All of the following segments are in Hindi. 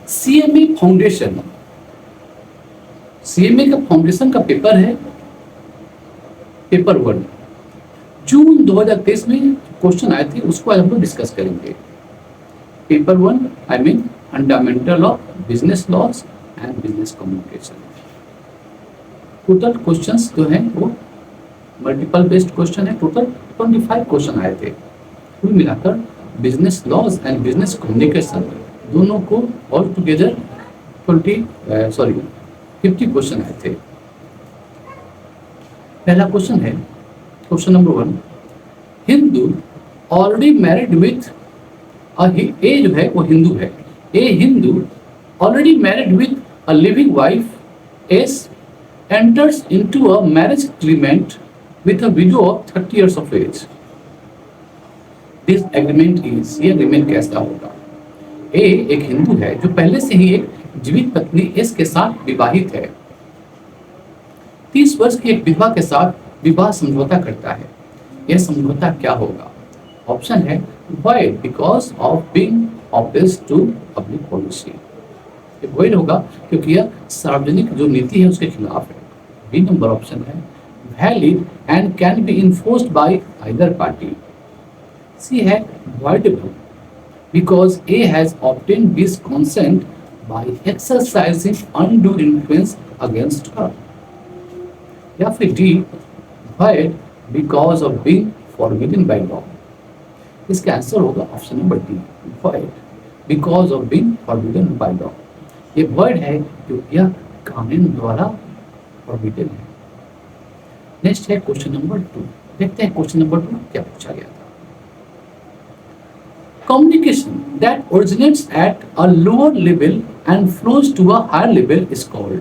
सीएमए फाउंडेशन, सीएमए का फाउंडेशन का पेपर है पेपर 1, जून 2023 में क्वेश्चन आए थे, उसको आज हम लोग डिस्कस करेंगे। Paper 1 I mean fundamental of business laws and business communication. Total questions जो हैं वो मल्टीपल बेस्ड क्वेश्चन है, टोटल 25 क्वेश्चन आए थे। कुल मिलाकर business laws and business communication दोनों को ऑल टुगेदर 50 क्वेश्चन आए थे। पहला क्वेश्चन है, question number 1, Hindu already married with a जो है वो हिंदू है, a Hindu already married with a living wife as enters into a marriage agreement with a widow of 30 years of age. This agreement is, ये agreement कैसा होगा? ए एक हिंदू है जो पहले से ही एक जीवित पत्नी एस के साथ विवाहित है, 30 वर्ष की एक विधवा के साथ विवाह समझौता करता है। यह समझौता क्या होगा? ऑप्शन है void because of being opposed to public policy। Void होगा क्योंकि यह सार्वजनिक जो नीति है उसके खिलाफ है। बी नंबर ऑप्शन है valid and can be enforced by either party. C है voidable because A has obtained this consent by exercising undue influence against her. या फिर D void because of being forbidden by law. इसका आंसर होगा option number D, void because of being forbidden by law. ये वर्ड है क्योंकि यह कानून द्वारा फॉरबिडन है। नेक्स्ट है क्वेश्चन नंबर 2, देखते हैं क्वेश्चन नंबर 2 क्या पूछा गया था। Communication that originates at a lower level and flows to a higher level is called.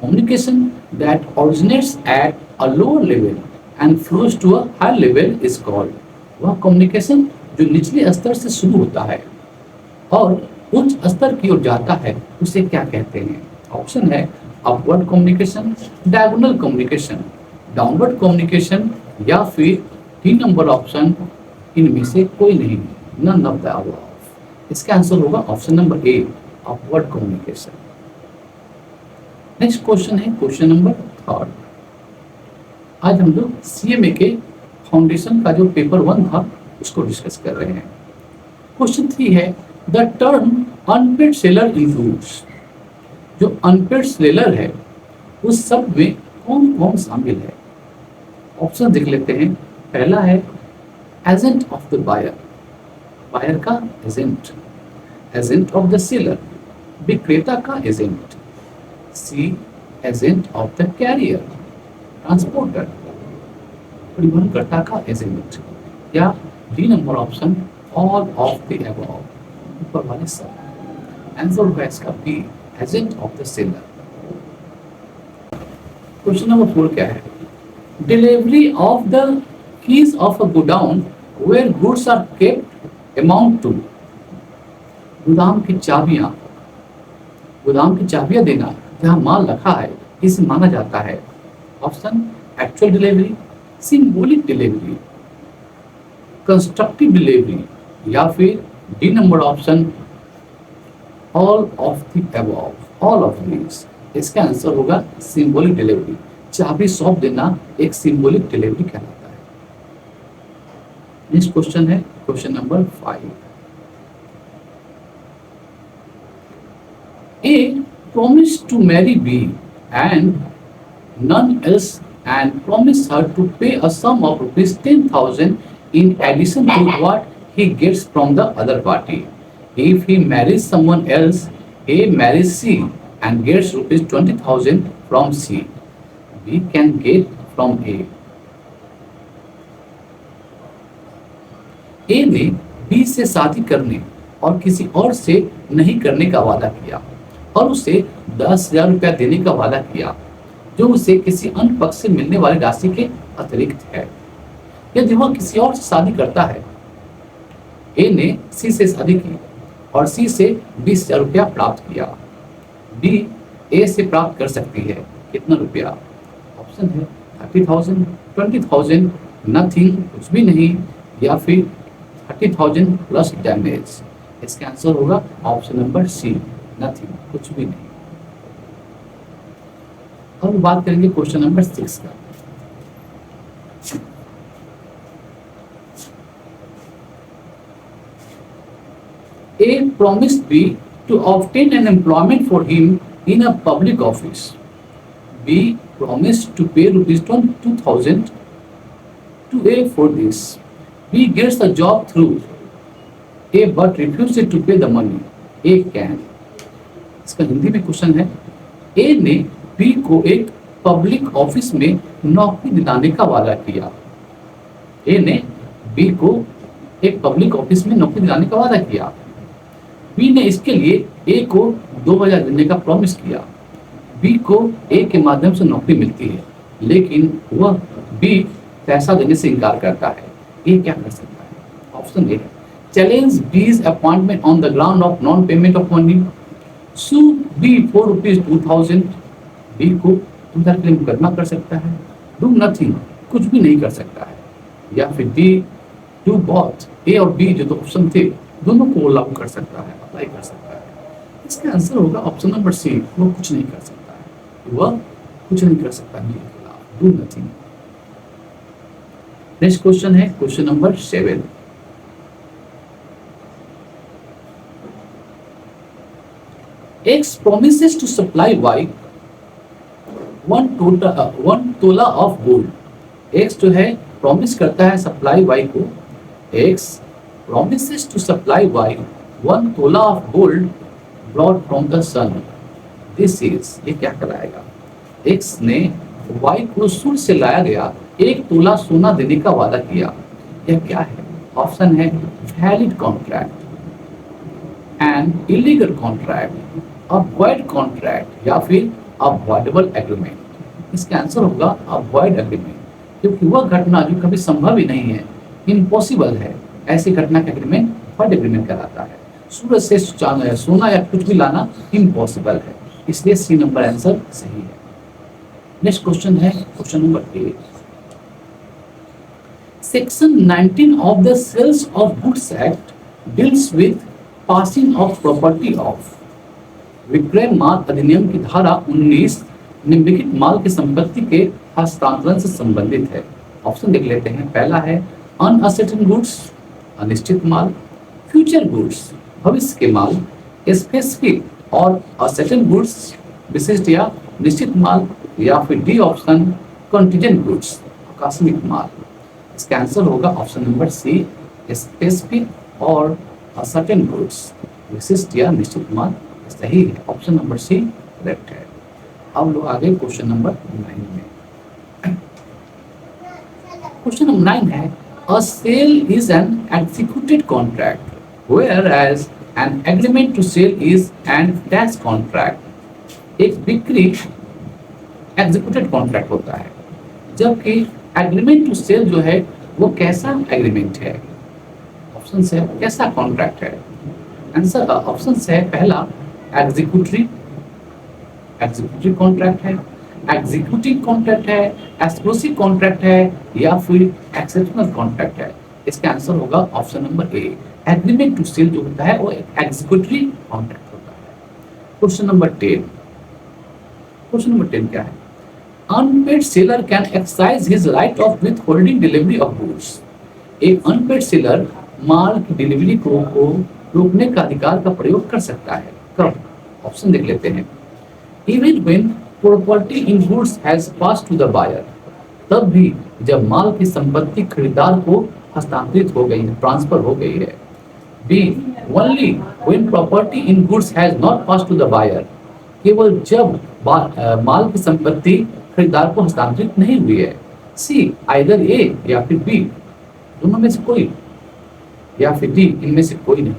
Communication that originates at a lower level and flows to a higher level is called. वह कम्युनिकेशन जो निचले स्तर से शुरू होता है और उच्च स्तर की ओर जाता है उसे क्या कहते हैं? ऑप्शन है upward communication, diagonal communication, downward communication, या फिर 3 नंबर ऑप्शन इनमें से कोई नहीं, नन ऑफ द अबव। इसका आंसर होगा ऑप्शन नंबर ए, अपवर्ड कम्युनिकेशन। नेक्स्ट क्वेश्चन है क्वेश्चन नंबर 3। आज हम लोग सीएमए के फाउंडेशन का जो पेपर 1 था उसको डिस्कस कर रहे हैं। क्वेश्चन 3 है the term unpaid seller includes. जो अनपेड सेलर है उस सब में कौन कौन शामिल है? ऑप्शन देख लेते हैं। पहला है agent of the buyer, buyer का agent, agent of the seller, विक्रेता का agent, C agent of the carrier, transporter, परिवहनकर्ता का एजेंट, या D number option all of the above, ऊपर वाले सब। आंसर होगा इसका B, agent of the seller. Question number 4 क्या है? Delivery of the keys of a godown where goods are kept amount to. गोदाम की चाबियां देना जहां माल रखा है इसे माना जाता है। Option actual delivery, symbolic delivery, constructive delivery, या फिर D number option all of the above, all of these. इसका आंसर होगा सिंबॉलिक डिलीवरी। चाबी सौंप देना एक सिंबॉलिक डिलीवरी कहलाता है। नेक्स्ट क्वेश्चन है question number 5। A promised to marry B and none else and promised her to pay a sum of rupees 10,000 in addition to what he gets from the other party. If he marries someone else, A marries C and gets rupees 20,000 from C. B can get from A. A ने B से शादी करने और किसी और से नहीं करने का वादा किया और उसे 10,000 रुपया देने का वादा किया जो उसे किसी अन्य पक्ष से मिलने वाली राशि के अतिरिक्त है। यदि वह किसी और से शादी करता है, ए ने सी से शादी की और सी से 20,000 रुपया प्राप्त किया, बी ए से प्राप्त कर सकती है कितना रुपया? ऑप्शन है 30,000, 20,000, नथिंग, कुछ भी नहीं, या फिर 30,000 प्लस डैमेज। इसका आंसर होगा ऑप्शन नंबर सी, नथिंग, कुछ भी नहीं। अब बात करेंगे क्वेश्चन नंबर 6 का। A promised B to obtain an employment for him in a public office. B promised to pay rupees 22,000 to A for this. B gets the job through A but refuses to pay the money. A can. इसका हिंदी में क्वेश्चन है, A ने B को एक पब्लिक ऑफिस में नौकरी दिलाने का वादा किया। A ने B को एक पब्लिक ऑफिस में नौकरी दिलाने का वादा किया। बी ने इसके लिए ए को 2,000 देने का प्रॉमिस किया। बी को ए के माध्यम से नौकरी मिलती है, लेकिन वह बी पैसा देने से इनकार करता है। ए क्या कर सकता है? Option A, challenge B's appointment on the ground of non payment of money, sue B for rupees 2,000। B को 2,000 के लिए मुकदमा कर सकता है। डू नथिंग, कुछ भी नहीं कर सकता है। या फिर डी, डू बॉथ। ए और बी जो दो ऑप्शन थे दोनों को लागू कर सकता है, अप्लाई कर सकता है। इसका आंसर होगा ऑप्शन नंबर सी, वो कुछ नहीं कर सकता है। वह कुछ नहीं कर सकता बी के खिलाफ, डू नथिंग। नेक्स्ट क्वेश्चन है question number 7। X promises to supply Y 1 तोला ऑफ गोल्ड। X जो है प्रॉमिस करता है सप्लाई Y को। X promises to supply Y 1 तोला of gold brought from the sun. This is, ये क्या कराएगा? X ने Y को सूर्य से लाया गया 1 तोला सोना देने का वादा किया। यह क्या है? ऑप्शन है valid contract, an illegal contract, avoid contract या फिर अवॉइडेबल एग्रीमेंट। इसका आंसर होगा अवॉइड एग्रीमेंट, क्योंकि वह घटना जो कभी संभव ही नहीं है, इम्पॉसिबल है, ऐसी घटना का एग्रीमेंट अवॉइड एग्रीमेंट कहलाता है। सूरज से सोना या कुछ भी लाना इम्पॉसिबल है, इसलिए सी नंबर आंसर सही है। नेक्स्ट क्वेश्चन है question number 8। Section 19 of the sales of goods act deals with passing of property of. विक्रय माल अधिनियम की धारा 19 निम्नलिखित माल की संपत्ति के हस्तांतरण से संबंधित है। ऑप्शन देख लेते हैं। पहला है अनअसर्टेन गुड्स, अनिश्चित माल, फ्यूचर गुड्स, भविष्य के माल, स्पेसिफिक और असर्टेन गुड्स, विशिष्ट या निश्चित माल, या फिर डी ऑप्शन कंटीजेंट गुड्स, आकस्मिक माल। इसका आंसर होगा ऑप्शन नंबर सी, स्पेसिफिक और असर्टेन गुड्स, विशिष्ट या निश्चित माल सही है। ऑप्शन नंबर सी करेक्ट है। अब लोग आगे क्वेश्चन नंबर 9 में। क्वेश्चन नंबर 9 है, a sale is an executed contract whereas an agreement to sell is an dash contract। एक बिक्री एग्जीक्यूटेड कॉन्ट्रैक्ट होता है, जबकि एग्रीमेंट टू सेल जो है वो कैसा एग्रीमेंट है? ऑप्शन है कैसा कॉन्ट्रैक्ट है? आंसर ऑप्शन है पहला एग्जीक्यूटिव कॉन्ट्रैक्ट है, एग्जीक्यूटिव कॉन्ट्रैक्ट है, एक्सक्लूसिव कॉन्ट्रैक्ट है, या फिर एक्सेप्शनल कॉन्ट्रैक्ट है। इसका आंसर होगा option number A, agreement to sell जो होता है वो एग्जीक्यूटिव कॉन्ट्रैक्ट होता है। Question number 10। क्वेश्चन नंबर 10 क्या है? Unpaid seller can exercise his right of withholding delivery of goods. एक अनपेड सेलर माल की डिलीवरी को रोकने का अधिकार का प्रयोग कर सकता है। कब? ऑप्शन देख लेते हैं। Even when property in goods has passed to the buyer, तब भी जब माल की संपत्ति खरीदार को हस्तांतरित हो गई है, ट्रांसफर हो गई है। B only when property in goods has not passed to the buyer, केवल जब माल की संपत्ति खरीदार को हस्तांतरित नहीं हुई है। सी आइदर ए या फिर बी, दोनों में से कोई, या फिर डी, इनमें से कोई नहीं।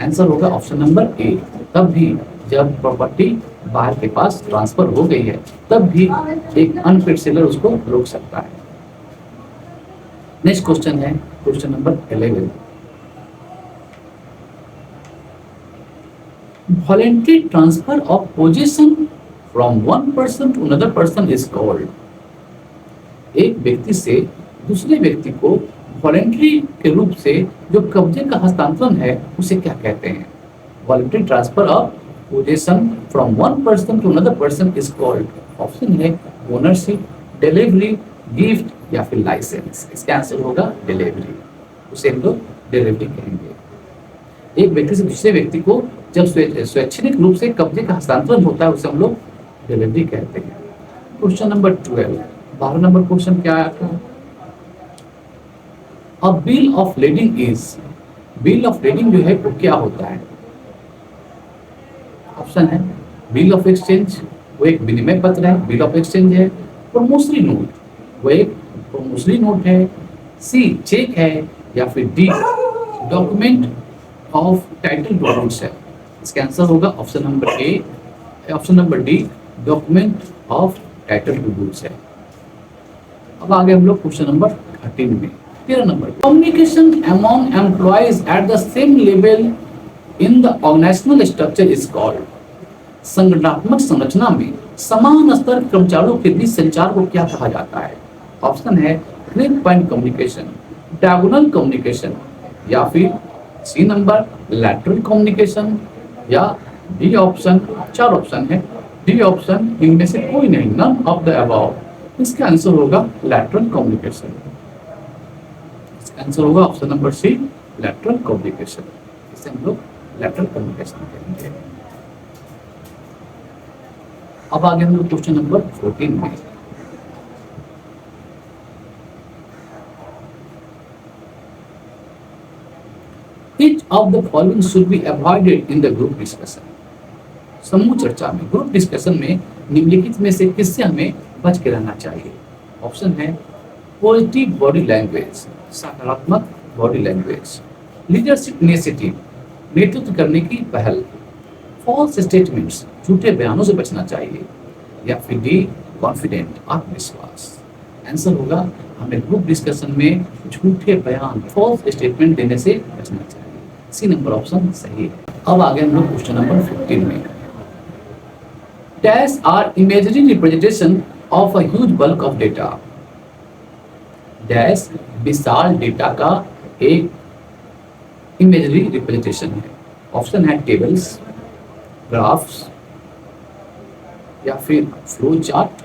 आंसर होगा ऑप्शन नंबर ए, तब भी जब प्रॉपर्टी बाहर के पास ट्रांसफर हो गई है, तब भी एक अनपेड सेलर उसको रोक सकता है। नेक्स्ट क्वेश्चन है question number 11। Voluntary transfer of position from one person to another person is called. एक व्यक्ति से दूसरे व्यक्ति को वॉलंटरी के रूप से जो कब्जे का हस्तांतरण है उसे क्या कहते हैं? Voluntary transfer of possession from one person to another person is called, option है ओनरशिप, डिलीवरी, गिफ्ट या फिर लाइसेंस। इसका आंसर होगा डिलीवरी, उसे हम लोग डिलीवरी कहेंगे। एक व्यक्ति से दूसरे व्यक्ति को जब स्वैच्छिक रूप से कब्जे का हस्तांतरण होता है उसे हम लोग डिलीवरी कहते हैं। क्वेश्चन नंबर 12, 12 नंबर क्वेश्चन क्या आया था? अ bill of leading is, bill of leading जो है वो क्या होता है? ऑप्शन है बिल ऑफ एक्सचेंज, वो एक विनिमय पत्र है, बिल ऑफ एक्सचेंज है। प्रोमोशनरी नोट, वो एक प्रोमोशनरी नोट है। सी चेक है, या फिर D document of title documents है। इसका आंसर होगा option number A, option number D document of title documents है। अब आगे हम लोग क्वेश्चन नंबर 13 में, 13 number, communication among employees at the same level in the organisational structure is called, संगठनात्मक संरचना में समान स्तर के कर्मचारियों के बीच संचार को क्या कहा जाता है? ऑप्शन है grade point communication, diagonal communication, या फिर सी नंबर लैटरल कम्युनिकेशन, या डी ऑप्शन, 4 ऑप्शन है, डी ऑप्शन इनमें से कोई नहीं, नन ऑफ द अबव। इसका आंसर होगा लैटरल कम्युनिकेशन। इसका आंसर होगा option number C lateral communication. इसे हम लोग लैटरल कम्युनिकेशन कहेंगे। अब आगे हम लोग क्वेश्चन नंबर 14 में, Which of the following should be avoided in the group discussion? समूह चर्चा में, ग्रुप डिस्कशन में निम्नलिखित में से किससे हमें बच के रहना चाहिए? ऑप्शन है पॉजिटिव बॉडी लैंग्वेज, सकारात्मक बॉडी लैंग्वेज, लीडरशिप इनिशिएटिव, नेतृत्व करने की पहल, फॉल्स स्टेटमेंट्स, झूठे बयानों से बचना चाहिए, या फिर डी कॉन्फिडेंट, आत्मविश्वास। आंसर होगा हमें ग्रुप डिस्कशन में झूठे बयान, फॉल्स स्टेटमेंट देने से बचना चाहिए। सी नंबर ऑप्शन सही है। अब आगे हम लोग क्वेश्चन नंबर 15 में, dash are imagery representation of a huge bulk of data, dash विशाल डेटा का एक इमेजरी रिप्रेजेंटेशन है। ऑप्शन है टेबल्स, ग्राफ्स, या फिर फ्लो चार्ट,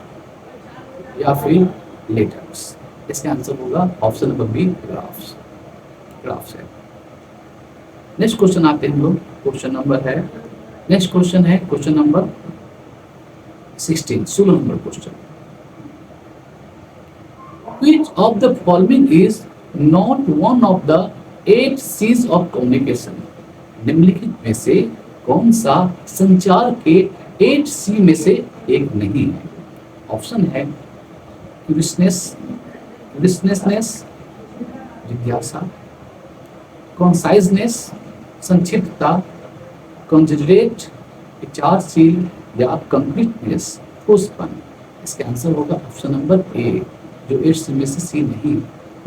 या फिर लेटर्स। इसका आंसर होगा option number B graphs, graphs है। नेक्स्ट क्वेश्चन आते हैं हम लोग, क्वेश्चन नंबर है, नेक्स्ट क्वेश्चन है question number 16, 16 number question, Which of the following is not one of the 8 C's of communication? निम्नलिखित में से कौन सा संचार के 8 C में से एक नहीं है? ऑप्शन है क्यूरियसनेस, जिज्ञासा, कॉन्साइजनेस, संक्षिप्तता, कंजरेट, विचारशील, या कंप्लीटनेस, ठोसपन। इसका आंसर होगा ऑप्शन नंबर ए, जो 8 C में से सी नहीं,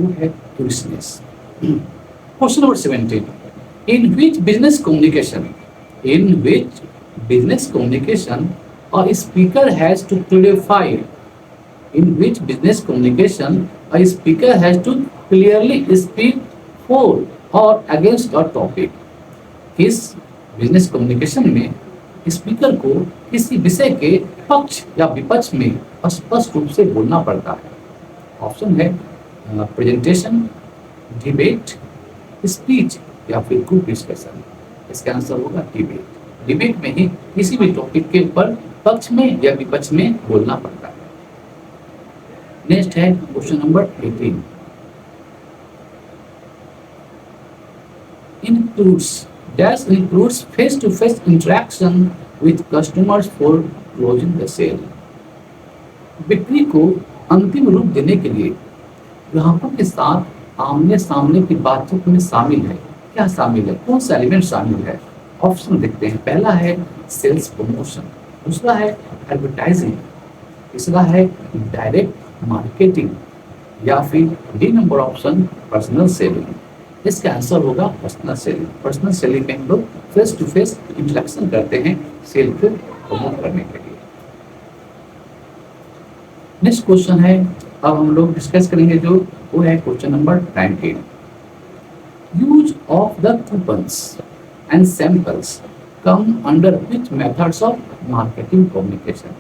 वो है curiousness. Question number 17, in which business communication, in which business communication a speaker has to clarify, in which business communication a speaker has to clearly speak for or against a topic? इस बिजनेस कम्युनिकेशन में स्पीकर को किसी विषय के पक्ष या विपक्ष में स्पष्ट रूप से बोलना पड़ता है। ऑप्शन है प्रेजेंटेशन, डिबेट, स्पीच, या फिर ग्रुप डिस्कशन। इसका आंसर होगा डिबेट। डिबेट में ही किसी भी टॉपिक के ऊपर पक्ष में या विपक्ष में बोलना पड़ता है। नेक्स्ट है question number 18, includes face-to-face interaction with customers for closing the sale. बिक्री को अंतिम रूप देने के लिए ग्राहकों के साथ आमने सामने की बातचीत में शामिल है। क्या शामिल है, कौन सा एलिमेंट शामिल है? ऑप्शन देखते हैं। पहला है सेल्स प्रमोशन, दूसरा है एडवर्टाइजिंग, तीसरा है डायरेक्ट मार्केटिंग, या फिर D number option personal selling. इसका आंसर होगा पर्सनल सेलिंग। पर्सनल सेलिंग में हम लोग फेस टू फेस इंटरेक्शन करते हैं सेल को प्रमोट करने के लिए। नेक्स्ट क्वेश्चन है, अब हम लोग डिस्कस करेंगे जो वो है question number 19, use of the coupons and samples come under which methods of marketing communication?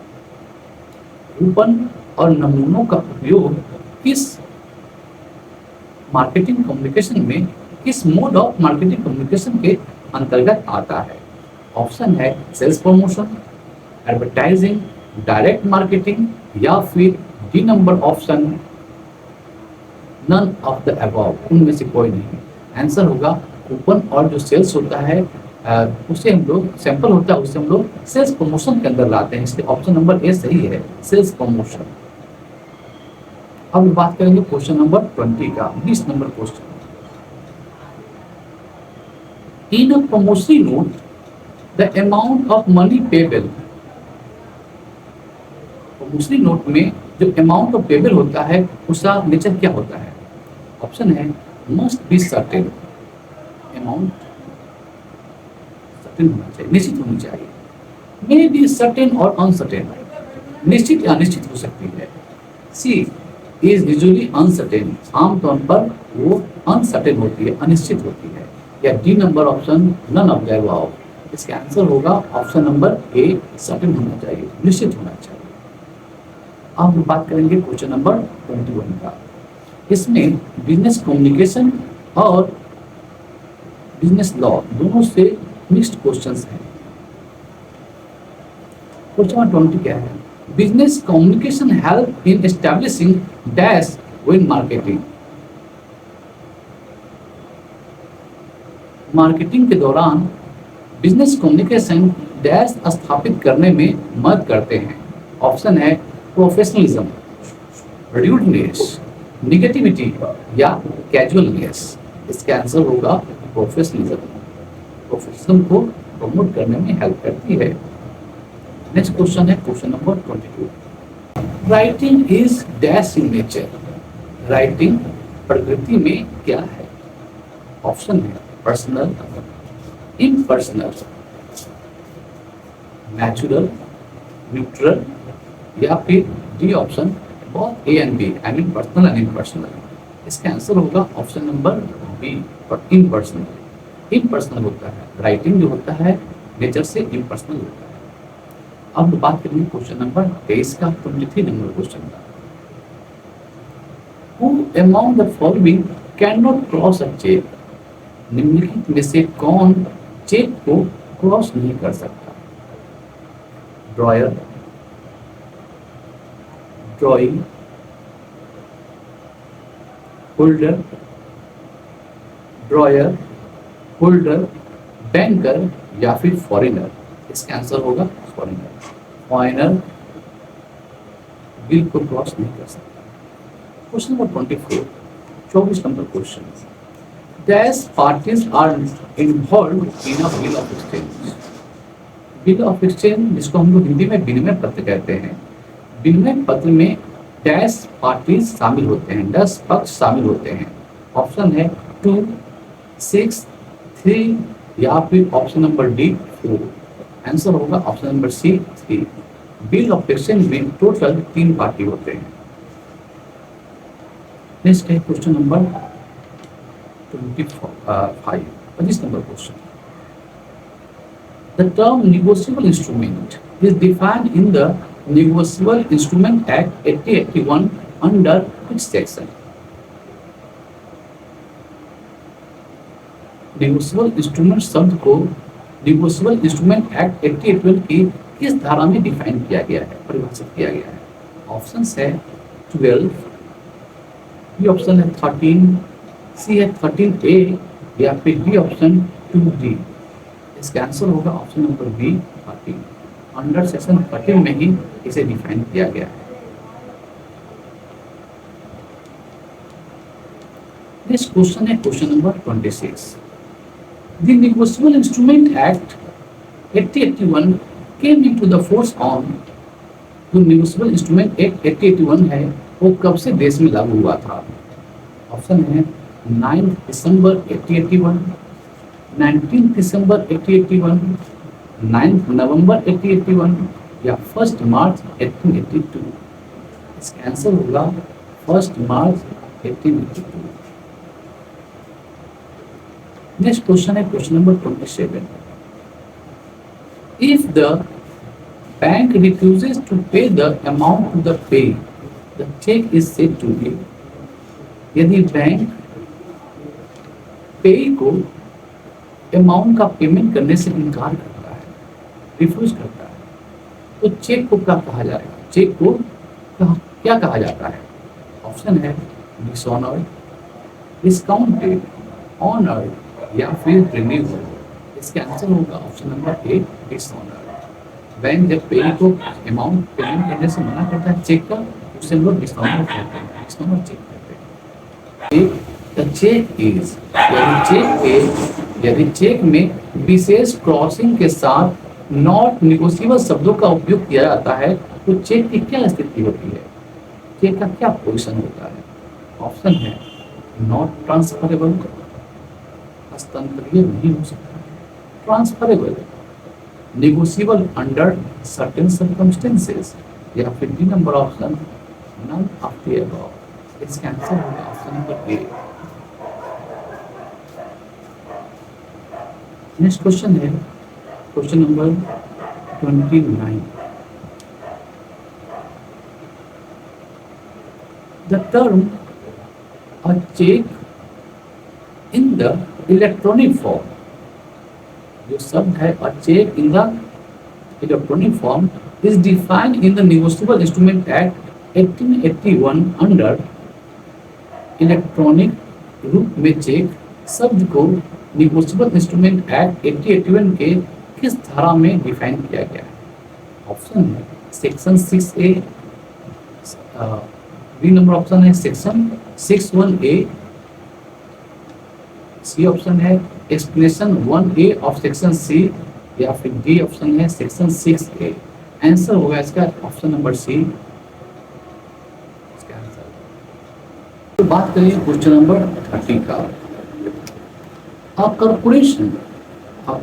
Coupon और नमूनों का उपयोग किस मार्केटिंग कम्युनिकेशन में, किस मोड ऑफ मार्केटिंग कम्युनिकेशन के अंतर्गत आता है? ऑप्शन है sales promotion, advertising, direct marketing या फिर D number option none of the above, उनमें से कोई नहीं। आंसर होगा कूपन और जो सेल्स होता है उसे हम लोग सैंपल होता है उसे हम लोग सेल्स प्रमोशन के अंदर लाते हैं, इसलिए ऑप्शन नंबर ए सही है, सेल्स प्रमोशन। अब बात करेंगे क्वेश्चन नंबर 20 का, 20 number question. In a promissory note the amount of money payable, promissory note में जो अमाउंट ऑफ पेबल होता है उसका नेचर क्या होता है? ऑप्शन है must be certain, amount certain होना चाहिए, निश्चित होनी चाहिए। मे बी सर्टेन और अनसर्टेन, निश्चित या अनिश्चित हो सकती है। सी इज यूजुअली अनसर्टेन, आमतौर पर वो अनसर्टेन होती है, अनिश्चित होती है। या D number option none of the above, इसका आंसर होगा ऑप्शन नंबर ए, सर्टेन होना चाहिए, निश्चित होना चाहिए। अब हम बात करेंगे क्वेश्चन नंबर 21 का। इसमें बिजनेस कम्युनिकेशन और बिजनेस लॉ दोनों से मिक्स्ड क्वेश्चंस हैं। क्वेश्चन नंबर 20 क्या है? Business communication help in establishing dash when marketing, marketing के दौरान बिजनेस कम्युनिकेशन डैश स्थापित करने में मदद करते हैं। ऑप्शन है प्रोफेशनलिज्म, रूडनेस, निगेटिविटी या कैजुअलनेस। इसका आंसर होगा प्रोफेशनलिज्म, प्रोफेशनलिज्म को प्रमोट करने में हेल्प करती है। नेक्स्ट क्वेश्चन है question number 22। Writing is dash in nature, writing प्रकृति में क्या है? ऑप्शन है पर्सनल, इम्पर्सनल, नेचुरल, न्यूट्रल या फिर D option both A and B, I mean personal and impersonal. इसका आंसर होगा option number B, impersonal. Impersonal होता है, राइटिंग जो होता है नेचर से इम्पर्सनल होता है। अब बात करेंगे क्वेश्चन नंबर 23 का, 23 नंबर क्वेश्चन का। Who among the following cannot cross a check? निम्नलिखित में से कौन चेक को क्रॉस नहीं कर सकता? Drawer, drawing, holder, drawer, holder, banker या फिर फॉरेनर। इसका आंसर होगा फॉरेनर। फॉरेनर बिल को क्रॉस नहीं कर सकता। Question number 24, 24 number question. Dash parties are involve in a bill of exchange. Bill of exchange जिसको हम लोग हिंदी में विनिमय पत्र कहते हैं, विनिमय पत्र में डैश पार्टीज शामिल होते हैं, 10 पक्ष शामिल होते हैं। ऑप्शन है 2, 6, 3 या फिर ऑप्शन नंबर डी 4। आंसर होगा option number C 3। Bill of exchange में टोटल 3 पार्टी होते हैं। नेक्स्ट है question number 25 number question. The term negotiable instrument is defined in the Negotiable Instrument Act 8081 under which section? negotiable instrument शब्द को Negotiable Instrument Act 8081 की किस धारा में डिफाइन किया गया है, परिभाषित किया गया है? ऑप्शंस है 12, बी ऑप्शन है 13, सी है 13A या फिर डी ऑप्शन 2D। इसका आंसर होगा option number B 13। Under section 13 में ही इसे डिफाइन किया गया है। नेक्स्ट क्वेश्चन है question number 26। The negotiable instrument act 8081 came into the force on, जो नेगोशिएबल इंस्ट्रूमेंट एक्ट 8081 है वो कब से देश में लागू हुआ था? ऑप्शन है 9 दिसंबर 8081, 19 दिसंबर 8081, 9 नवंबर 8081 या 1 मार्च 1882। इसका आंसर होगा 1 मार्च 1882। नेक्स्ट क्वेश्चन है question number 27। If the bank refuses to pay the amount to the pay, the check is said to be. यदि बैंक पे को अमाउंट का पेमेंट करने से इनकार करता है, रिफ्यूज करता है, तो चेक को क्या कहा जाएगा? चेक को क्या कहा जाता है? ऑप्शन है डिसऑनर्ड, डिस्काउंटेड, ऑनर्ड या फिर रिन्यूअल। इसका आंसर होगा ऑप्शन नंबर ए, डिसऑनर्ड। बैंक जब पे को अमाउंट पेमेंट करने से मना करता है चेक का, उसे हम लोग डिसऑनर्ड कहते हैं, डिसऑनर्ड चेक कहते हैं। द चेक इज, यदि चेक में विशेष क्रॉसिंग के साथ नॉट निगोशिएबल शब्दों का उपयोग किया जाता है, तो चेक की क्या स्थिति होती है? चेक का क्या पोजीशन होता है? ऑप्शन है नॉट ट्रांसफरेबल, हस्तांतरणीय नहीं हो सकता, transferable, negotiable under certain circumstances, या फिर D number option none of the above. इसका आंसर होगा option number A. Next question है question number 29। The term a check in the electronic form, जो शब्द है a check in the electronic form is defined in the Negotiable Instrument Act 1881 under electronic रूप में चेक शब्द को निगोशिएबल इंस्ट्रूमेंट एक्ट 1881 के किस धारा में डिफाइन किया गया है? ऑप्शन है section 6A, B number option है सेक्शन 61A, सी ऑप्शन है explanation 1A of section C, या फिर डी ऑप्शन है सेक्शन 6A। आंसर होगा इसका ऑप्शन नंबर सी। तो बात करें क्वेश्चन नंबर 30 का। A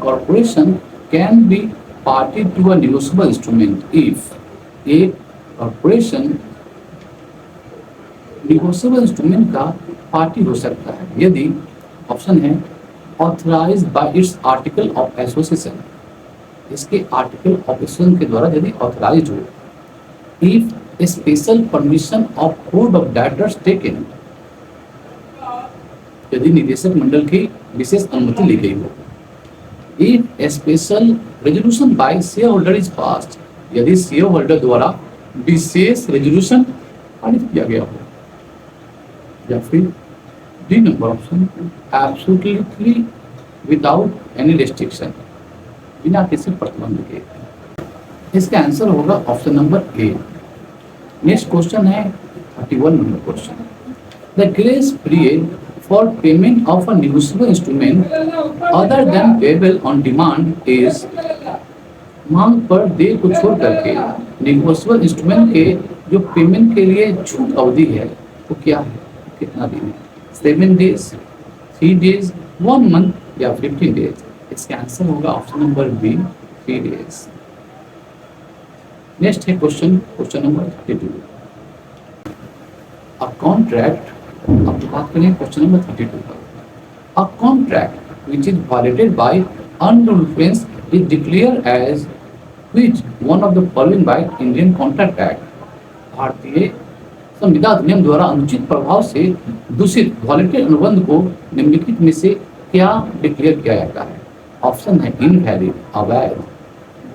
corporation can be party to a negotiable instrument if a corporation negotiable instrument का पार्टी हो सकता है यदि, ऑप्शन है authorised bye it's article of association, इसके आर्टिकल ऑफ एसोसिएशन के द्वारा यदि ऑथराइज्ड हो, if A special permission of board of directors taken, यदि निदेशक मंडल की विशेष अनुमति ली गई हो, if A special resolution bye share holder is passed, यदि शेयर होल्डर द्वारा विशेष रेजोल्यूशन पारित किया गया हो, या फिर D number option absolutely without any restriction, बिना किसी प्रतिबंध के। इसका आंसर होगा option number A. Next question है 31 number question. The grace period for payment of a negotiable instrument other than payable on demand is, मांग पर देय को छोड़ करके नेगोशिएबल इंस्ट्रूमेंट के जो पेमेंट के लिए छूट अवधि है वो क्या है, कितना दिन है? 7 days, 3 days, 1 month या 15 days। इसका आंसर होगा option number B, 3 days। Next है क्वेश्चन नंबर 32। अ कॉन्ट्रैक्ट, अब बात करें क्वेश्चन नंबर 32 का। A contract which is violated by unlawfulness is declared as which one of the following by Indian contract act. भारतीय संविदा अधिनियम द्वारा अनुचित प्रभाव से दूषित वॉलेटेड अनुबंध को निम्नलिखित में से क्या डिक्लेयर किया जाता है? ऑप्शन है इनवैलिड, अवैध,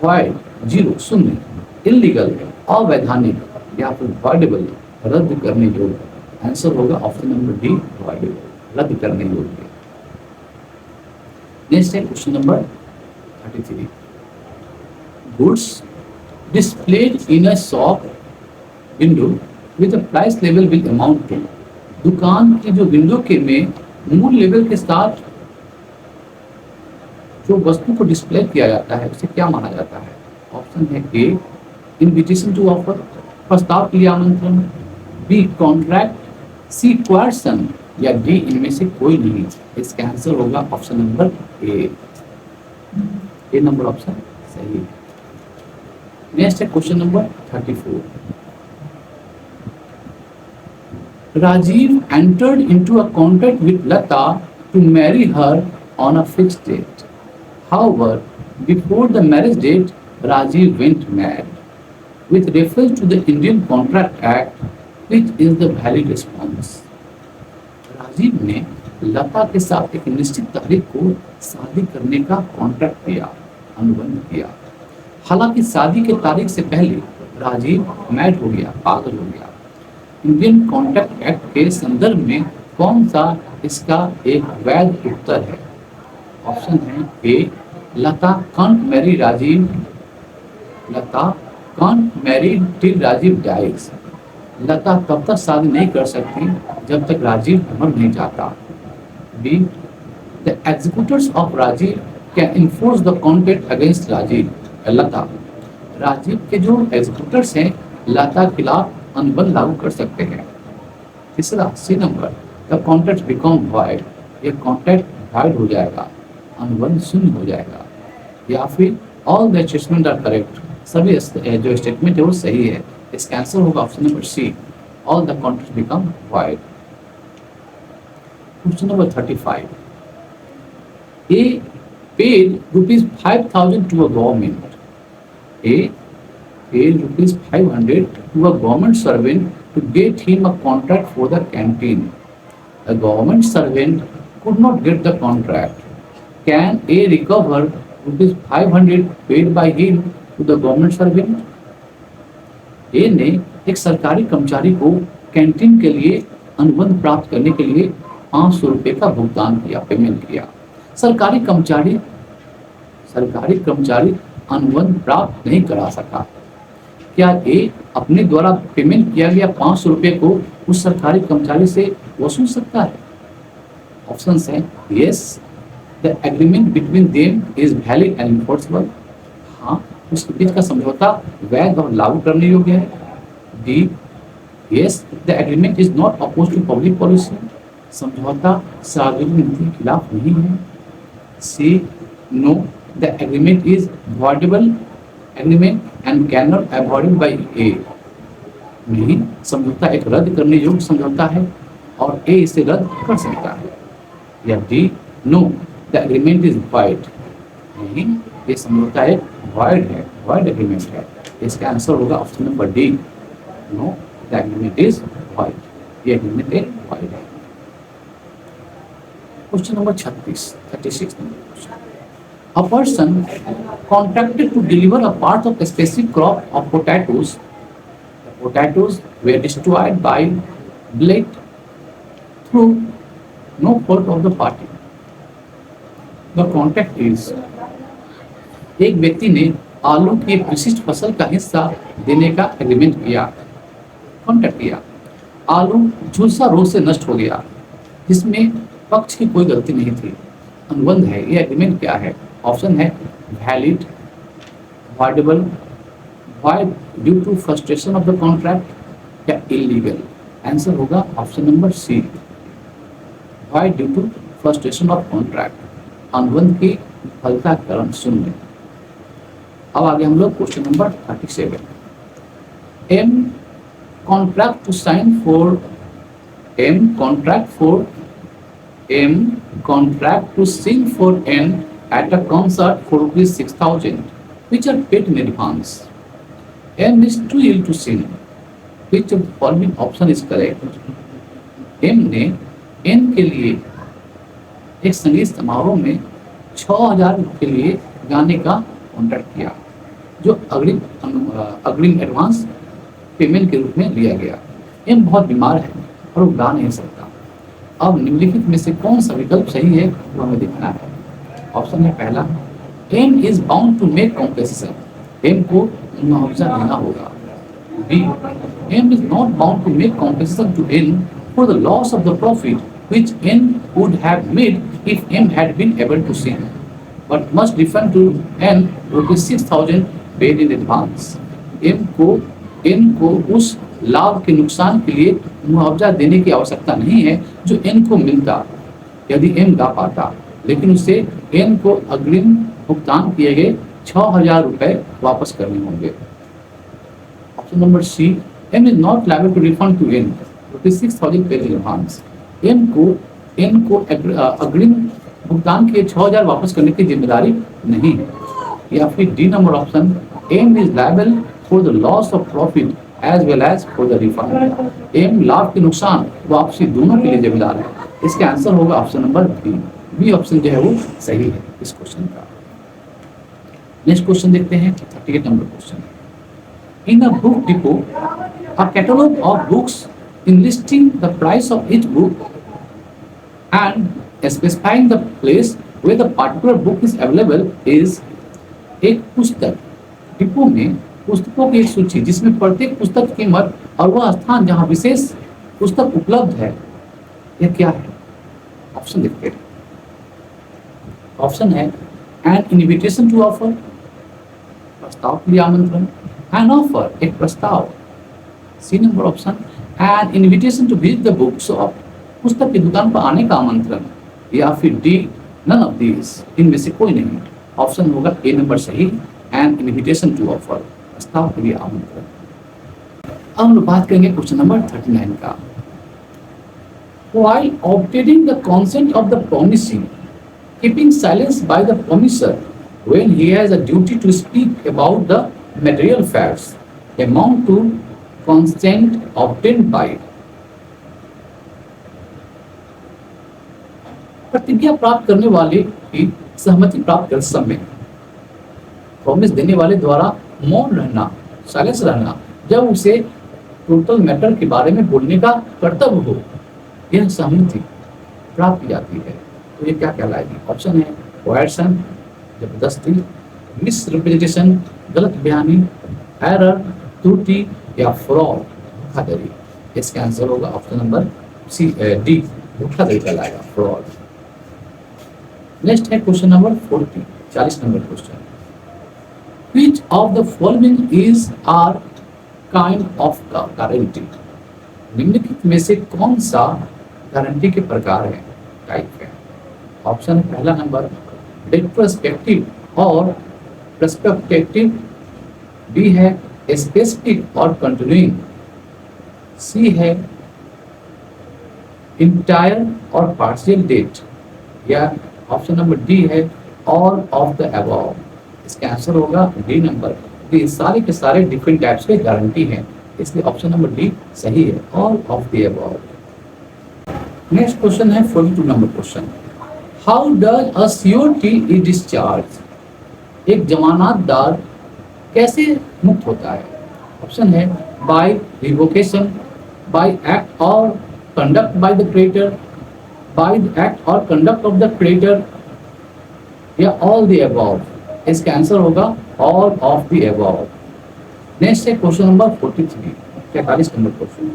वॉइड, जीरो, शून्य, इल्लीगल, अवैधानिक, या फिर वॉइडेबल, रद्द करने योग्य। आंसर होगा ऑप्शन नंबर डी, वॉइडेबल, रद्द करने योग्य। नेक्स्ट है question number 33। Goods displayed in a shop window with the price level will amount to, दुकान की जो विंडो के में मूल लेवल के साथ जो वस्तु को डिस्प्ले किया जाता है उसे क्या माना जाता है? ऑप्शन है ए इनविटेशन टू ऑफर, प्रस्ताव के लिए आमंत्रण, बी कॉन्ट्रैक्ट, सी क्वेश्चन, या डी इनमें से कोई नहीं। इसका आंसर होगा option number A number option सही। नेक्स्ट है question number 34। Rajiv entered into a contract with Lata to marry her on a fixed date. However, Before the marriage date, Rajiv went mad with reference to the Indian Contract Act, which is the valid response. Rajiv ने लता के साथ एक निश्चित तारीख को शादी करने का कॉन्ट्रैक्ट किया, अनुबंध किया। हालांकि शादी के तारीख से पहले राजीव मैड हो गया, पागल हो गया। इंडियन कॉन्ट्रैक्ट एक्ट के संदर्भ में कौन सा इसका एक वैध उत्तर है? ऑप्शन है A, Lata can't marry Rajiv, Lata can't marry till Rajiv dies. Lata तब तक शादी नहीं कर सकती जब तक राजीव मर नहीं जाता। B, the executors of Rajiv can enforce the contract against Rajiv, Lata. Rajiv के जो एग्जीक्यूटर्स हैं लता के खिलाफ अनुबंध लागू कर सकते हैं। तीसरा, C number, the contract become void, ये कॉन्ट्रैक्ट वॉइड हो जाएगा, अनुबंध शून्य हो जाएगा। या फिर all the statement are correct, सभी जो स्टेटमेंट है वो सही है। इसका आंसर होगा option number C, all the contract become void. Question number 35, A paid ₹5,000 to a government. A paid ₹500 to a government servant to get him a contract for the canteen. The government servant could not get the contract. Can A recover ₹500 paid by him to the government servant? A ने एक सरकारी कर्मचारी को कैंटीन के लिए अनुबंध प्राप्त करने के लिए ₹500 का भुगतान किया, पेमेंट किया। सरकारी कर्मचारी अनुबंध प्राप्त नहीं करा सका। क्या ए अपने द्वारा पेमेंट किया गया ₹500 को उस सरकारी कर्मचारी से वसूल सकता है? ऑप्शन है yes, the agreement between them is valid and enforceable, हाँ उसके बीच का समझौता वैध और लागू करने योग्य है। B, yes the agreement is not oppose to public policy, समझौता सार्वजनिक नीति के खिलाफ नहीं है। C, no the agreement is voidable agreement and can not avoided by A, नहीं समझौता एक रद्द करने योग्य समझौता है और ए इसे रद्द कर सकता है। या D, no the agreement is void, नहीं ये समझौता एक वॉइड है, वॉइड एग्रीमेंट है। इसका आंसर होगा option number D, no the agreement is void, ये एग्रीमेंट एक वॉइड है। Question number 36 number question, a person contracted to deliver a part of a specific crop of potatoes. The potatoes were destroyed by blight through no fault of the party. The contract is, एक व्यक्ति ने आलू की एक विशिष्ट फसल का हिस्सा देने का एग्रीमेंट किया, कॉन्ट्रैक्ट किया। आलू झुलसा रोग से नष्ट हो गया, जिसमें पक्ष की कोई गलती नहीं थी। अनुबंध है, ये एग्रीमेंट क्या है? ऑप्शन है valid, voidable, void due to frustration of the contract या इलीगल। आंसर होगा option number C, void due to frustration of contract, अनुबंध की विफलता के कारण शून्य। अब आगे हम लोग question number 37, M contract to sign for, M contract to sing for N at a concert for ₹6,000, which are paid in advance. M is too ill to sing. Which of the following option is correct? M ने N के लिए एक संगीत समारोह में 6,000 के लिए गाने का कॉन्ट्रैक्ट किया, जो अग्रिम एडवांस पेमेंट के रूप में लिया गया। M बहुत बीमार है और वो गा नहीं सकता। अब निम्नलिखित में से कौन सा विकल्प सही है वो हमें देखना है। ऑप्शन है पहला, M is bound to make compensation, M को मुआवजा देना होगा। B, M is not bound to make compensation to N for the loss of the profit which N would have made if M had been able to sing, but must refund to N ₹6,000 paid in advance. N को उस लाभ के नुकसान के लिए मुआवजा देने की आवश्यकता नहीं है जो एन को मिलता यदि एन गा पाता, लेकिन उसे एन को अग्रिम भुगतान किए गए 6,000 रुपए वापस करने होंगे। Option number C, M is not liable to refund to N ₹6,000 paid in advance. N को अग्रिम भुगतान के 6,000 वापस करने की जिम्मेदारी नहीं है। या फिर D number option, M is liable for the loss of profit as well as for the refund. M लाभ के नुकसान वापसी दोनों के लिए जिम्मेदार है। इसका आंसर होगा ऑप्शन नंबर बी ऑप्शन जो है वो सही है इस क्वेश्चन का। नेक्स्ट क्वेश्चन देखते हैं 38 number question. In a book depot a catalogue of books in listing the price of each book and specifying the place where the particular book is available is. एक पुस्तक डिपो में पुस्तकों की एक सूची जिसमें प्रत्येक पुस्तक की कीमत और वह स्थान जहां विशेष पुस्तक उपलब्ध है, यह क्या है? ऑप्शन देखते हैं। ऑप्शन है एन इनविटेशन टू ऑफर, प्रस्ताव के लिए आमंत्रण। एन ऑफर, एक प्रस्ताव। C number option, an invitation to visit the book shop, पुस्तक की दुकान पर आने का आमंत्रण। या फिर डी नन ऑफ दीज, इनमें से कोई नहीं। ऑप्शन होगा ए नंबर सही, एन इनविटेशन टू ऑफर, प्रस्ताव के लिए आमंत्रण। अब हम लोग बात करेंगे क्वेश्चन नंबर 39 का। While obtaining the consent of the promisee, keeping silence by the promiser when he has a duty to speak about the material facts, amount to consent obtained by। प्रतिज्ञा प्राप्त करने वाले की सहमति प्राप्त कर समय प्रॉमिस देने वाले द्वारा मौन रहना, साइलेंस रहना, जब उसे टोटल मैटर के बारे में बोलने का कर्तव्य हो, यह सहमति प्राप्त की जाती है। तो ये क्या कहलाएगी? ऑप्शन है कोएर्सन, जबरदस्ती, मिस रिप्रेजेंटेशन, गलत बयानी, एरर, त्रुटि, या फ्रॉड, धोखाधड़ी। इसका आंसर होगा ऑप्शन नंबर सी डी, धोखाधड़ी कहलाएगा, फ्रॉड। नेक्स्ट है question number 40, 40 number question. Which of the following is our kind of guarantee? निम्नलिखित में से कौन सा गारंटी के प्रकार है, टाइप है? ऑप्शन पहला नंबर रेट्रोस्पेक्टिव और प्रस्पेक्टिव, बी है स्पेसिफिक और कंटिन्यूइंग, सी है इंटायर और पार्शियल डेट, या ऑप्शन नंबर डी है ऑल ऑफ द अबव। इसका आंसर होगा डी नंबर। ये सारे के सारे डिफरेंट टाइप्स के गारंटी हैं, इसलिए ऑप्शन नंबर डी सही है, all of the above. Next question है 42 number question. How does a surety is discharge? एक जमानतदार कैसे मुक्त होता है? ऑप्शन है बाय रिवोकेशन, बाय एक्ट और conduct by the creditor, by the act और कंडक्ट ऑफ द क्रेडिटर, या ऑल द अबव। इसका आंसर होगा all of the above. Next है question number 43, 43 number question.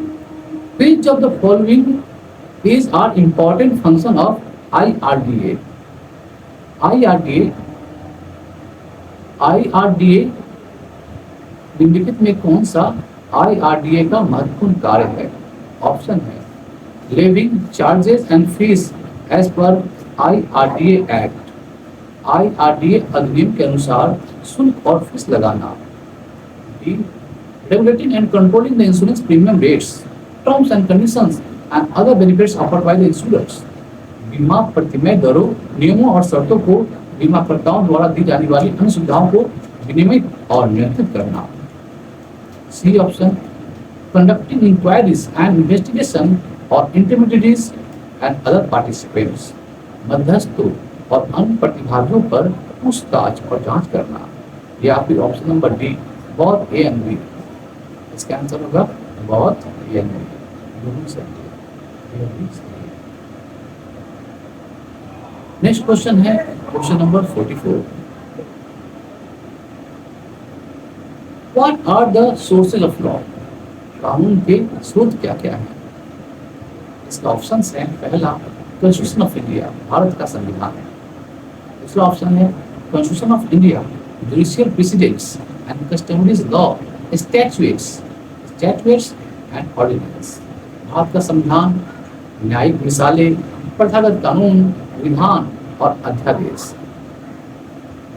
Which of the following is are important function of IRDA? IRDA निम्नलिखित में कौन सा IRDA का महत्वपूर्ण कार्य है? ऑप्शन है levying charges and fees as per IRDA act, IRDA अधिनियम के अनुसार शुल्क और फीस लगाना, B regulating and controlling the insurance premium rates, terms and conditions and other benefits offered by the insurers, बीमा प्रतिमय दरों, नियमों और शर्तों को बीमाकर्ताओं द्वारा दी जाने वाली अन्य सुविधाओं को विनियमित और नियंत्रित करना, C option conducting inquiries and investigation और intermediaries and other participants, मध्यस्थों और अन्य प्रतिभागियों पर पूछताछ और जांच करना, या फिर option number D both A and B. इसका आंसर होगा बोथ ए एंड बी, दोनों सही है। नेक्स्ट क्वेश्चन है question number 44। What are the sources of law? कानून के स्रोत क्या क्या है? इसका ऑप्शंस है पहला कॉन्स्टिट्यूशन ऑफ इंडिया, भारत का संविधान है। दूसरा ऑप्शन है constitution of India, judicial precedents and customaries law, statutes and ordinance, भारत का संविधान, न्यायिक मिसालें, प्रथागत कानून, विधान और अध्यादेश।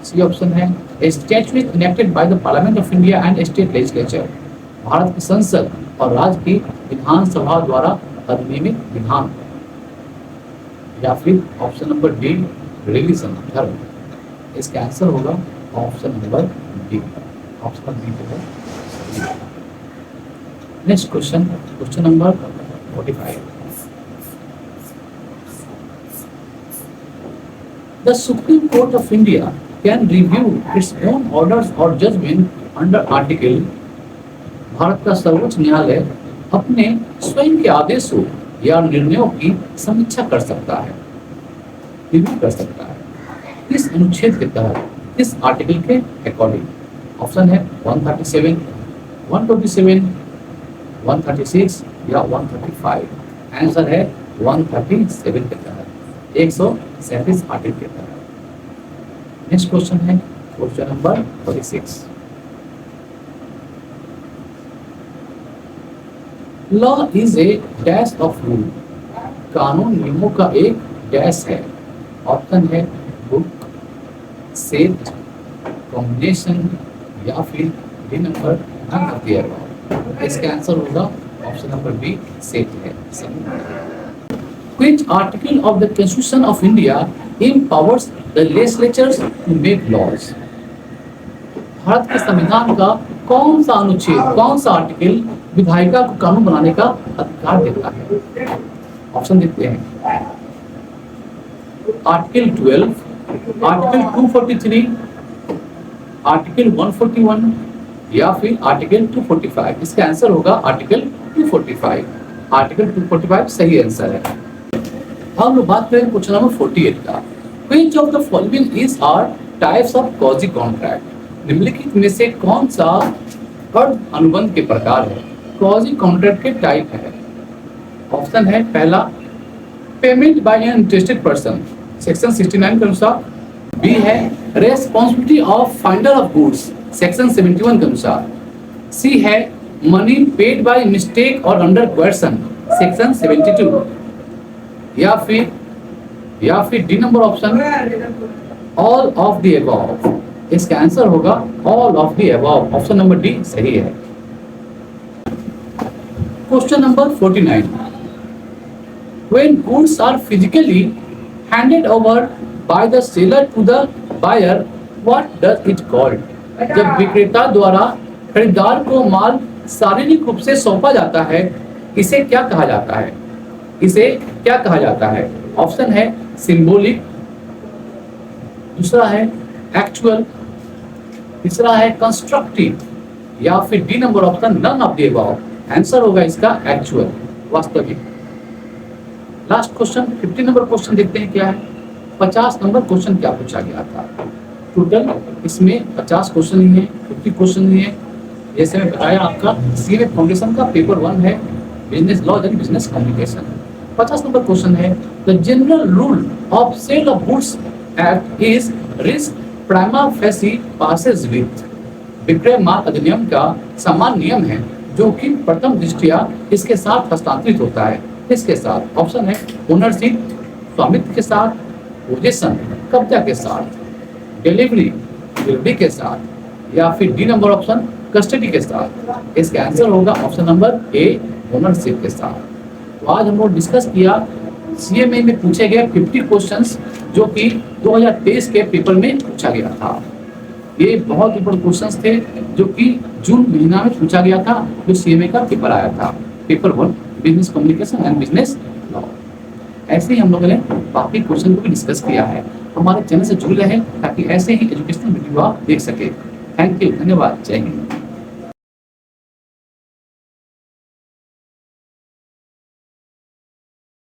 सी ऑप्शन है statute enacted by the parliament of India and state legislature, भारत की संसद और राज्य की विधानसभा द्वारा अधिनियमित विधान, या फिर ऑप्शन नंबर डी रिलीजन, धर्म। इसका आंसर होगा option number B, option B जो है। Next question, question number 45। The Supreme Court of India can review its own orders or judgment under Article। Bharat का सर्वोच्च न्यायालय अपने स्वयं के आदेशों या निर्णयों की समीक्षा कर सकता है, रिव्यू कर सकता है। इस अनुच्छेद के तहत, इस आर्टिकल के अकॉर्डिंग। ऑप्शन है 137, 127, 136 या 135। आंसर है 137 के तहत, 137 आर्टिकल के तहत। नेक्स्ट क्वेश्चन है question number 46। Law is a dash of rule. कानून नियमों का एक डैश है। ऑप्शन है बुक, सेट, कॉम्बिनेशन या फिर D number none of the above. इसका आंसर होगा ऑप्शन नंबर बी, सेट है। Which article of the Constitution of India empowers the legislatures to make laws? Bharat के संविधान का कौन सा अनुच्छेद, कौन सा आर्टिकल विधायिका को कानून बनाने का अधिकार देता है? ऑप्शन देते हैं आर्टिकल 12, आर्टिकल 243, आर्टिकल 141 या फिर आर्टिकल 245। इसका आंसर होगा आर्टिकल 245। आर्टिकल 245 सही आंसर है। हम लोग बात करें क्वेश्चन नंबर 48 का। Which of the following is are types of quasi contract? निम्नलिखित में से कौन सा अर्ध अनुबंध के प्रकार है? क्वाजी कॉन्ट्रैक्ट के टाइप है। ऑप्शन है पहला payment by an interested person, section 69 के अनुसार। बी है responsibility of finder of goods, section 71 के अनुसार। सी है मनी पेड बाय मिस्टेक और अंडर क्वेश्चन, सेक्शन 72। या फिर D number option all of the above. इसका आंसर होगा all of the above. Option number D सही है। Question number 49। When goods are physically handed over by the seller to the buyer, what does it called? जब विक्रेता द्वारा खरीदार को माल शारीरिक रूप से सौंपा जाता है, इसे क्या कहा जाता है? इसे क्या कहा जाता है? ऑप्शन है सिंबॉलिक, दूसरा है एक्चुअल, तीसरा है कंस्ट्रक्टिव या फिर D number option none of the above. Answer होगा इसका एक्चुअल, वास्तविक। लास्ट क्वेश्चन 50 नंबर क्वेश्चन देखते हैं क्या है। 50 नंबर क्वेश्चन क्या पूछा गया था? टोटल इसमें 50 क्वेश्चन ही है, 50 क्वेश्चन ही है। जैसे मैं बताया आपका सीए फाउंडेशन का पेपर 1 है business law and business communication. 50 number question है the general rule of sale of goods act is risk prima facie passes with. विक्रय माल अधिनियम का समान नियम है जो कि प्रथम दृष्टया इसके साथ हस्तांतरित होता है। इसके साथ ऑप्शन है ओनरशिप, स्वामित्व के साथ, पोजेशन कब्जा के साथ, डिलीवरी के साथ या फिर डी नंबर ऑप्शन कस्टडी के साथ। इसका आंसर होगा ऑप्शन नंबर ए ओनरशिप के साथ। तो आज हम लोग डिस्कस किया सीएमए में पूछे गए 50 क्वेश्चंस जो कि 2023 के पेपर में पूछा गया था। ये बहुत इंपॉर्टेंट क्वेश्चंस थे जो कि जून महीना में पूछा गया था, जो सीएमए का पेपर आया था, paper 1 business communication and business law. ऐसे ही हम लोगों ने बाकी क्वेश्चन को भी डिस्कस किया है। हमारे चैनल से जुड़ रहे हैं ताकि ऐसे ही एजुकेशनल वीडियो आप देख सके। थैंक यू, धन्यवाद, जय हिंद।